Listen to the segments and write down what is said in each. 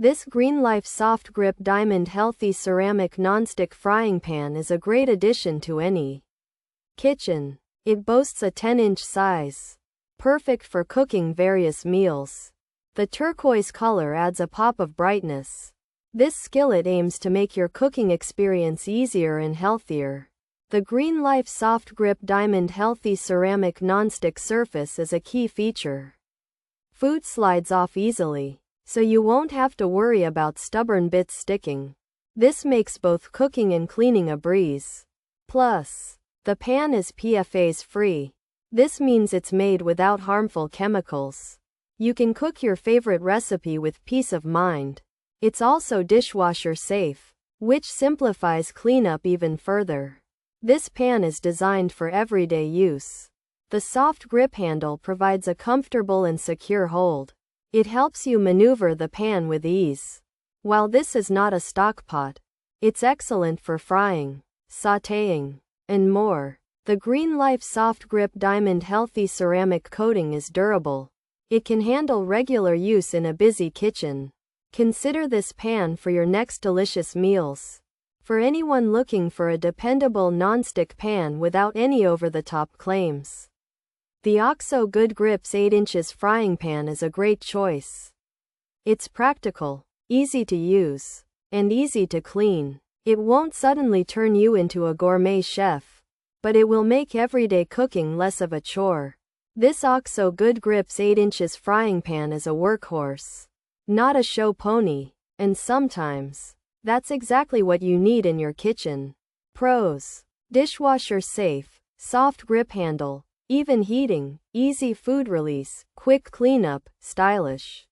This GreenLife Soft Grip Diamond Healthy Ceramic Nonstick Frying Pan is a great addition to any kitchen. It boasts a 10-inch size, perfect for cooking various meals. The turquoise color adds a pop of brightness. This skillet aims to make your cooking experience easier and healthier. The GreenLife Soft Grip Diamond Healthy Ceramic Nonstick Surface is a key feature. Food slides off easily, so you won't have to worry about stubborn bits sticking. This makes both cooking and cleaning a breeze. Plus, the pan is PFAS-free. This means it's made without harmful chemicals. You can cook your favorite recipe with peace of mind. It's also dishwasher safe, which simplifies cleanup even further. This pan is designed for everyday use. The soft grip handle provides a comfortable and secure hold. It helps you maneuver the pan with ease. While this is not a stock pot, it's excellent for frying, sautéing, and more. The GreenLife Soft Grip Diamond Healthy Ceramic Coating is durable. It can handle regular use in a busy kitchen. Consider this pan for your next delicious meals. For anyone looking for a dependable non-stick pan without any over-the-top claims, the OXO Good Grips 8 inches frying pan is a great choice. It's practical, easy to use, and easy to clean. It won't suddenly turn you into a gourmet chef, but it will make everyday cooking less of a chore. This OXO Good Grips 8 inches frying pan is a workhorse, not a show pony, and sometimes, that's exactly what you need in your kitchen. Pros: dishwasher safe, soft grip handle, even heating, easy food release, quick cleanup, stylish.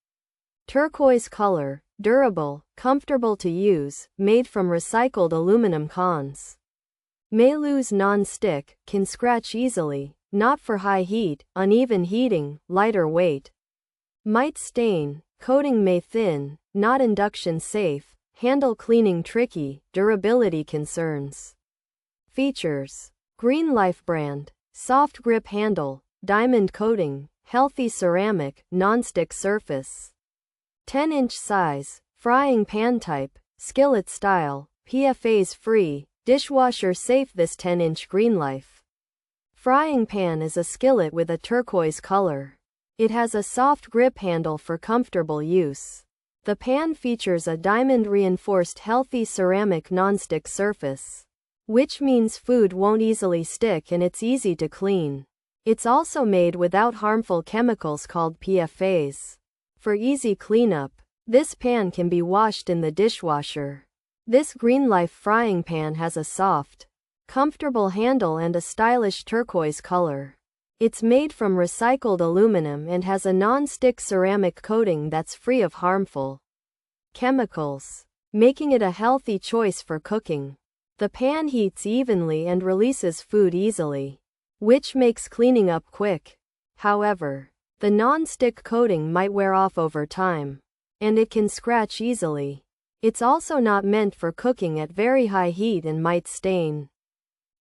Turquoise color, durable, comfortable to use, made from recycled aluminum. Cons: may lose non-stick, can scratch easily, not for high heat, uneven heating, lighter weight. Might stain, coating may thin, not induction safe, handle cleaning tricky, durability concerns. Features: GreenLife brand, soft grip handle, diamond coating, healthy ceramic, non-stick surface. 10-inch size, frying pan type, skillet style, PFAS-free, dishwasher safe. This 10-inch GreenLife frying pan is a skillet with a turquoise color. It has a soft grip handle for comfortable use. The pan features a diamond-reinforced healthy ceramic non-stick surface, which means food won't easily stick and it's easy to clean. It's also made without harmful chemicals called PFAS. For easy cleanup, this pan can be washed in the dishwasher. This GreenLife frying pan has a soft, comfortable handle and a stylish turquoise color. It's made from recycled aluminum and has a non-stick ceramic coating that's free of harmful chemicals, making it a healthy choice for cooking. The pan heats evenly and releases food easily, which makes cleaning up quick. However, the non-stick coating might wear off over time, and it can scratch easily. It's also not meant for cooking at very high heat and might stain.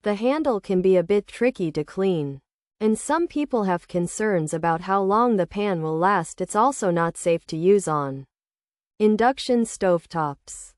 The handle can be a bit tricky to clean, and some people have concerns about how long the pan will last. It's also not safe to use on induction stovetops.